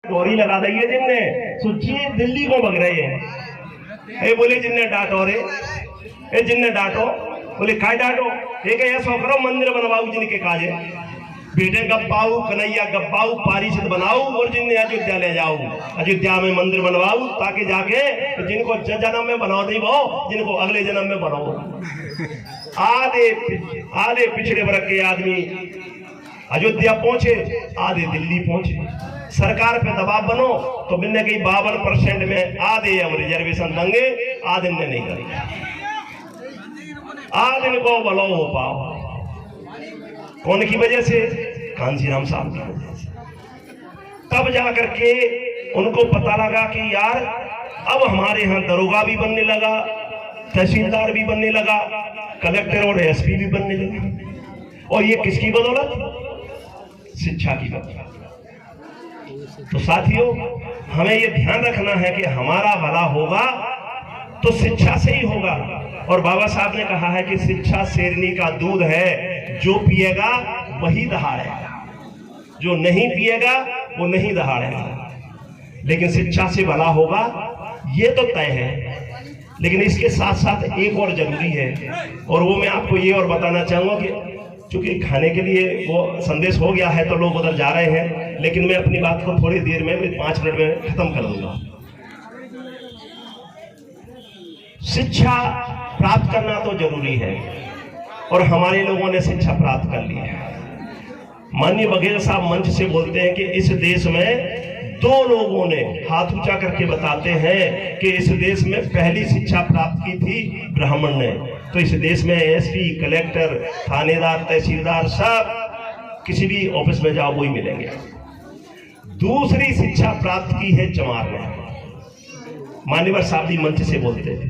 डोरी लगा दी है जिनने सुची दिल्ली को भग रहे हैं। ये बोले जिनने डांटो रे, ये जिनने डांटो, बोले काय डांटो, ये कहे ऐसा करो मंदिर बनवाऊ जिनके काजे, बेटे गप्पाऊ कन्हैया गप्पाऊ पारिषद बनाऊ और जिनने अयोध्या ले जाऊ, अयोध्या में मंदिर बनवाऊ ताकि जाके जिनको जन्म में बनाओ नहीं वो, जिनको अगले जन्म में बनाओ। आधे पिछड़े वर्ग के आदमी अयोध्या पहुंचे, आधे दिल्ली पहुंचे। सरकार पे दबाव बनो तो बिन्ने कहीं 52% में आधे हम रिजर्वेशन देंगे, आधे ने नहीं करेंगे, आधे को बलो हो पाओ। कौन की वजह से? कांशीराम साहब की वजह से। तब जाकर के उनको पता लगा कि यार अब हमारे यहाँ दरोगा भी बनने लगा, तहसीलदार भी बनने लगा, कलेक्टर और एसपी भी बनने लगा। और ये किसकी बदौलत? शिक्षा की बदौलत। तो साथियों, हमें ये ध्यान रखना है कि हमारा भला होगा तो शिक्षा से ही होगा। और बाबा साहब ने कहा है कि शिक्षा शेरनी का दूध है, जो पिएगा वही दहाड़ेगा, जो नहीं पिएगा वो नहीं दहाड़ेगा। लेकिन शिक्षा से भला होगा ये तो तय है। लेकिन इसके साथ साथ एक और जरूरी है, और वो मैं आपको ये और बताना चाहूंगा कि चूंकि खाने के लिए वो संदेश हो गया है तो लोग उधर जा रहे हैं, लेकिन मैं अपनी बात को थोड़ी देर में 5 मिनट में खत्म कर दूंगा। शिक्षा प्राप्त करना तो जरूरी है और हमारे लोगों ने शिक्षा प्राप्त कर ली है। माननीय बघेल साहब मंच से बोलते हैं कि इस देश में 2 लोगों ने हाथ ऊंचा करके बताते हैं कि इस देश में पहली शिक्षा प्राप्त की थी ब्राह्मण ने। तो इस देश में एसपी, कलेक्टर, थानेदार, तहसीलदार सब किसी भी ऑफिस में जाओ वही मिलेंगे। दूसरी शिक्षा प्राप्त की है चमार ने। मान्यवर साहब जी मंच से बोलते थे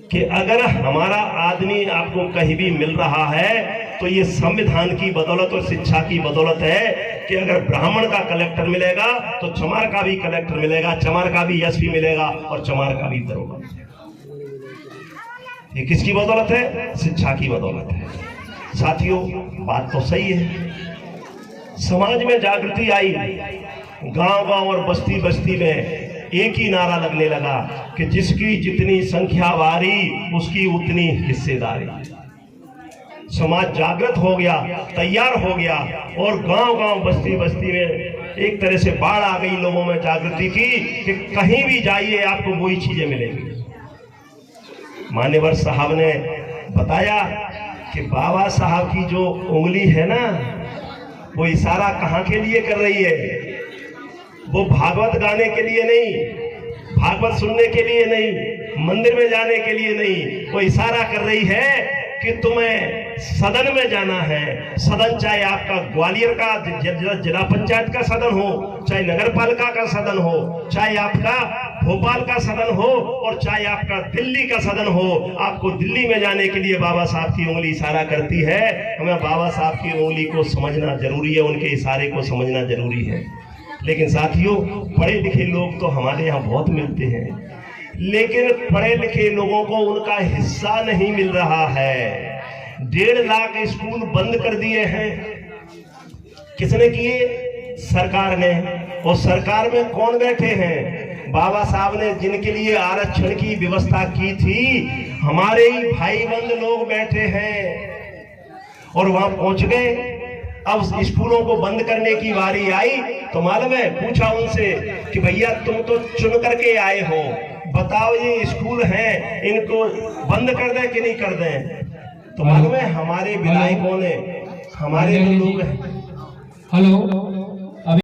कि अगर हमारा आदमी आपको कहीं भी मिल रहा है तो ये संविधान की बदौलत और शिक्षा की बदौलत है कि अगर ब्राह्मण का कलेक्टर मिलेगा तो चमार का भी कलेक्टर मिलेगा, चमार का भी एसपी मिलेगा और चमार का भी दरोगा। ये किसकी बदौलत है? शिक्षा की बदौलत है। साथियों, बात तो सही है। समाज में जागृति आई, गांव-गांव और बस्ती बस्ती में एक ही नारा लगने लगा कि जिसकी जितनी संख्या बारी उसकी उतनी हिस्सेदारी। समाज जागृत हो गया, तैयार हो गया और गांव-गांव बस्ती बस्ती में एक तरह से बाढ़ आ गई लोगों में जागृति की कि कहीं भी जाइए आपको वही चीजें मिलेंगी। मान्यवर साहब ने बताया कि बाबा साहब की जो उंगली है ना, वो इशारा कहाँ के लिए कर रही है? वो भागवत गाने के लिए नहीं, भागवत सुनने के लिए नहीं, मंदिर में जाने के लिए नहीं, वो इशारा कर रही है कि तुम्हें सदन में जाना है। सदन चाहे आपका ग्वालियर का जिला पंचायत का सदन हो, चाहे नगर पालिका का सदन हो, चाहे आपका भोपाल का सदन हो और चाहे आपका दिल्ली का सदन हो, आपको दिल्ली में जाने के लिए बाबा साहब की उंगली इशारा करती है। हमें बाबा साहब की उंगली को समझना जरूरी है, उनके इशारे को समझना जरूरी है। लेकिन साथियों, पढ़े लिखे लोग तो हमारे यहाँ बहुत मिलते हैं, लेकिन पढ़े लिखे लोगों को उनका हिस्सा नहीं मिल रहा है। 1.5 लाख स्कूल बंद कर दिए हैं। किसने किए? सरकार ने। और सरकार में कौन बैठे हैं? बाबा साहब ने जिनके लिए आरक्षण की व्यवस्था की थी, हमारे ही भाईबंद लोग बैठे हैं और वहां पहुंच गए। अब स्कूलों को बंद करने की बारी आई तो मालूम है, पूछा उनसे कि भैया तुम तो चुन करके आए हो, बताओ ये स्कूल हैं, इनको बंद कर दें कि नहीं कर दें? तो मालूम है हमारे विधायकों ने, हमारे लोग हैं। हेलो